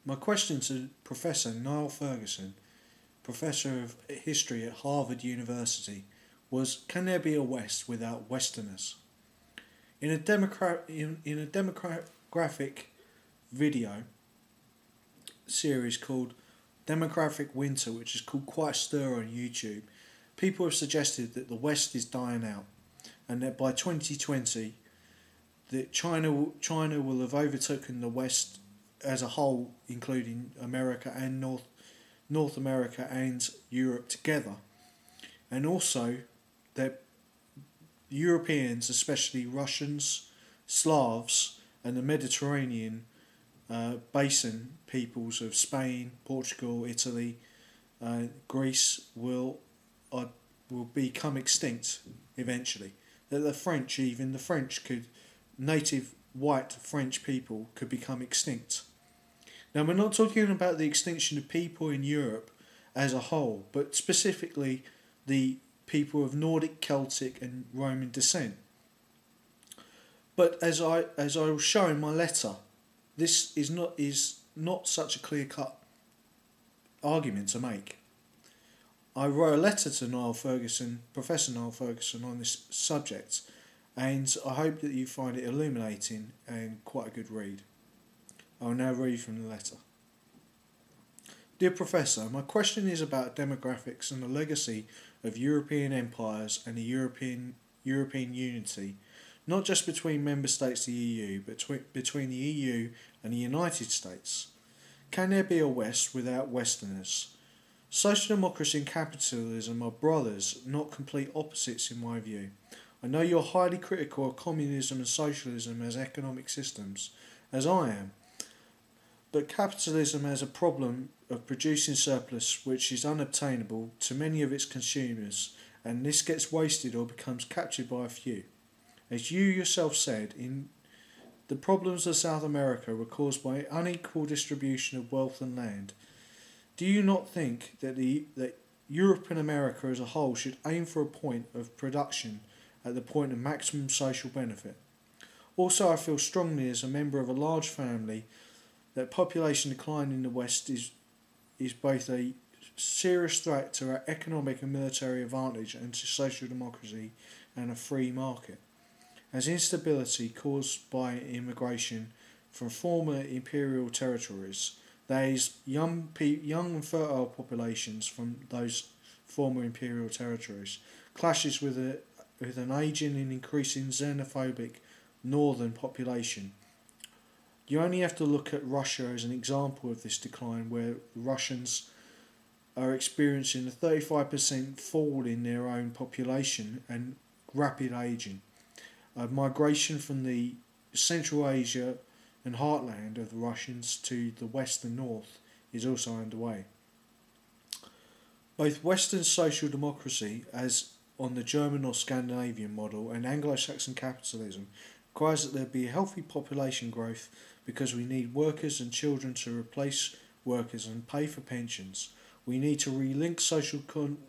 My question to Professor Niall Ferguson, Professor of History at Harvard University, was: can there be a West without Westerners? In a demographic video series called Demographic Winter, which is called Quite a Stir on YouTube, people have suggested that the West is dying out, and that by 2020, that China will have overtaken the West as a whole, including America and North America and Europe together, and also that Europeans, especially Russians, Slavs, and the Mediterranean basin peoples of Spain, Portugal, Italy, Greece will become extinct eventually. That even the French native white French people could become extinct. Now, we're not talking about the extinction of people in Europe as a whole, but specifically the people of Nordic, Celtic, and Roman descent. But as I will show in my letter, this is not such a clear-cut argument to make. I wrote a letter to Professor Niall Ferguson, on this subject, and I hope that you find it illuminating and quite a good read. I will now read from the letter. Dear Professor, my question is about demographics and the legacy of European empires and the European unity, not just between member states of the EU, but between the EU and the United States. Can there be a West without Westerners? Social democracy and capitalism are brothers, not complete opposites in my view. I know you're highly critical of communism and socialism as economic systems, as I am. But capitalism has a problem of producing surplus which is unobtainable to many of its consumers, and this gets wasted or becomes captured by a few. As you yourself said, the problems of South America were caused by unequal distribution of wealth and land. Do you not think that Europe and America as a whole should aim for a point of production at the point of maximum social benefit? Also, I feel strongly as a member of a large family that population decline in the West is both a serious threat to our economic and military advantage and to social democracy and a free market, as instability caused by immigration from former imperial territories, that is, young and fertile populations from those former imperial territories, clashes with an ageing and increasing xenophobic northern population. You only have to look at Russia as an example of this decline, where the Russians are experiencing a 35% fall in their own population and rapid ageing. Migration from the Central Asia and heartland of the Russians to the west and north is also underway. Both Western social democracy, as on the German or Scandinavian model, and Anglo-Saxon capitalism requires that there be a healthy population growth because we need workers and children to replace workers and pay for pensions. We need to relink social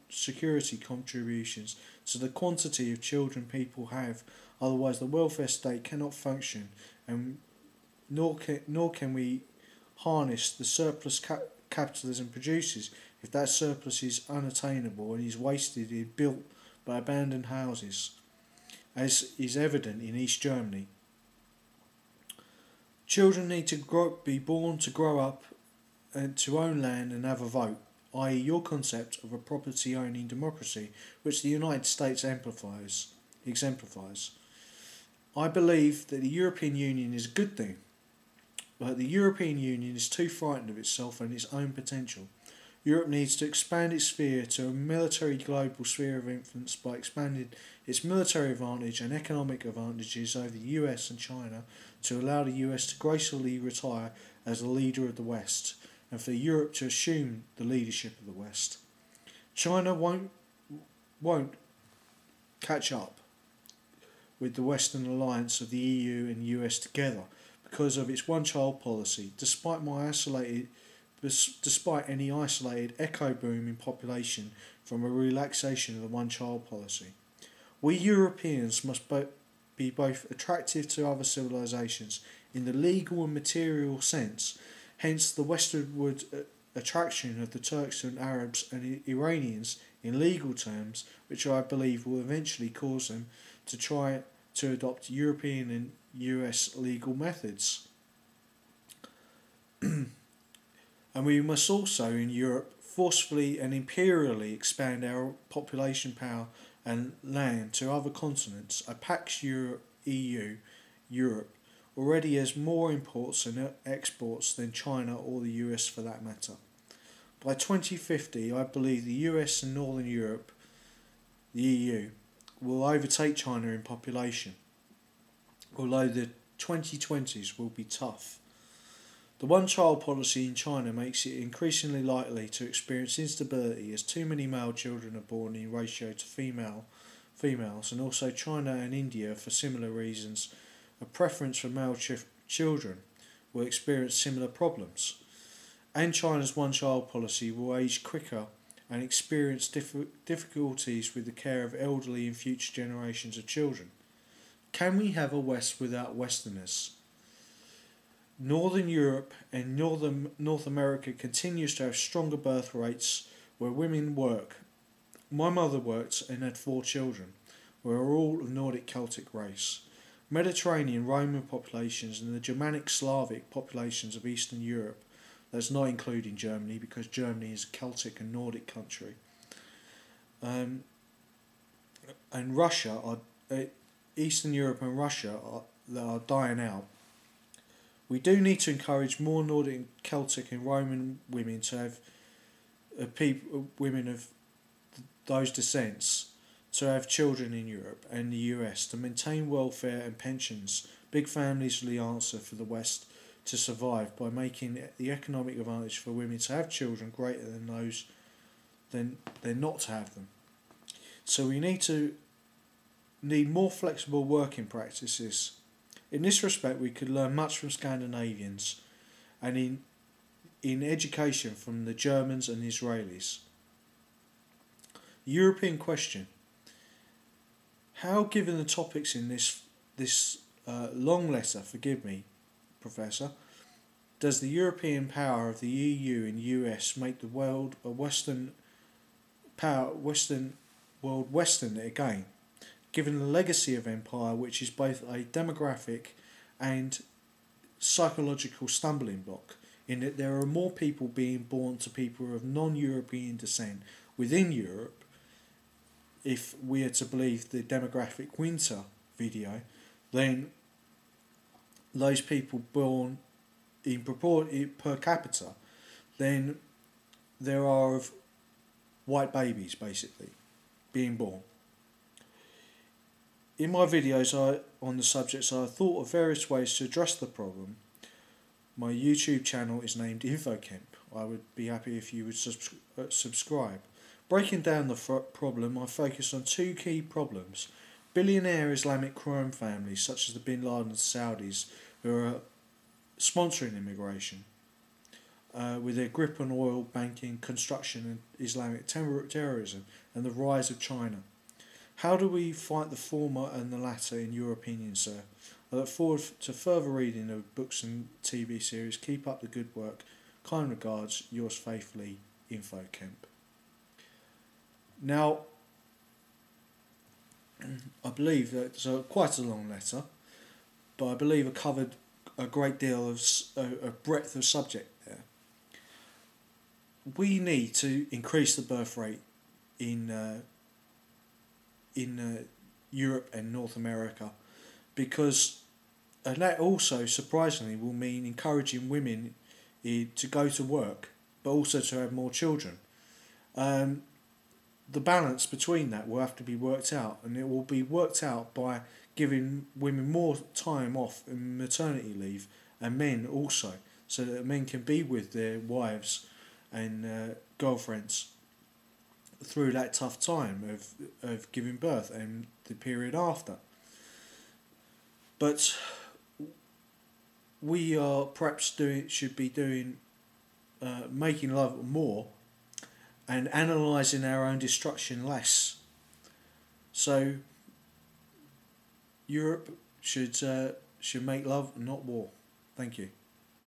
security contributions to the quantity of children people have, otherwise the welfare state cannot function, and nor can we harness the surplus capitalism produces if that surplus is unattainable and is wasted in built but abandoned houses, as is evident in East Germany. Children need to be born to grow up and to own land and have a vote, i.e. your concept of a property-owning democracy, which the United States exemplifies. I believe that the European Union is a good thing, but the European Union is too frightened of itself and its own potential. Europe needs to expand its sphere to a military global sphere of influence by expanding its military advantage and economic advantages over the US and China to allow the US to gracefully retire as the leader of the West, and for Europe to assume the leadership of the West. China won't catch up with the Western alliance of the EU and US together because of its one-child policy, despite any isolated echo boom in population from a relaxation of the one-child policy. We Europeans must be both attractive to other civilizations in the legal and material sense, Hence the westward attraction of the Turks and Arabs and Iranians in legal terms, which I believe will eventually cause them to try to adopt European and US legal methods. And we must also, in Europe, forcefully and imperially expand our population power and land to other continents. A Pax EU, Europe, already has more imports and exports than China or the US for that matter. By 2050, I believe the US and Northern Europe, the EU, will overtake China in population, although the 2020s will be tough. The one-child policy in China makes it increasingly likely to experience instability as too many male children are born in ratio to females, and also China and India, for similar reasons, a preference for male children will experience similar problems. And China's one-child policy will age quicker and experience difficulties with the care of elderly and future generations of children. Can we have a West without Westerners? Northern Europe and North America continues to have stronger birth rates where women work. My mother worked and had 4 children. We are all of Nordic Celtic race. Mediterranean Roman populations and the Germanic Slavic populations of Eastern Europe, that's not including Germany because Germany is a Celtic and Nordic country, and Russia are Eastern Europe and Russia are dying out. We do need to encourage more Nordic, Celtic and Roman women to have women of those descents to have children in Europe and the US to maintain welfare and pensions. Big families are the answer for the West to survive by making the economic advantage for women to have children greater than those than not to have them. So we need more flexible working practices. In this respect, we could learn much from Scandinavians, and in education from the Germans and Israelis. European question: how, given the topics in this long letter, forgive me, Professor, does the European power of the EU and US make the world a Western Western again? Given the legacy of empire, which is both a demographic and psychological stumbling block, in that there are more people being born to people of non-European descent within Europe, if we are to believe the demographic winter video, then those people born in proportion per capita, then there are of white babies basically being born. In my videos on the subjects, I thought of various ways to address the problem. My YouTube channel is named InfoCamp. I would be happy if you would subscribe. Breaking down the problem, I focus on 2 key problems. Billionaire Islamic crime families such as the Bin Laden Saudis, who are sponsoring immigration with their grip on oil, banking, construction and Islamic terrorism, and the rise of China. How do we fight the former and the latter, in your opinion, sir? I look forward to further reading of books and TV series. Keep up the good work. Kind regards, yours faithfully, InfoCamp. Now, I believe that it's quite a long letter, but I believe I covered a great deal of a breadth of subject there. We need to increase the birth rate in Europe and North America, and that also surprisingly will mean encouraging women to go to work, but also to have more children. The balance between that will have to be worked out, and it will be worked out by giving women more time off in maternity leave, and men also, so that men can be with their wives and girlfriends through that tough time of giving birth and the period after. But we are perhaps should be doing making love more and analysing our own destruction less. So Europe should make love, not war. Thank you.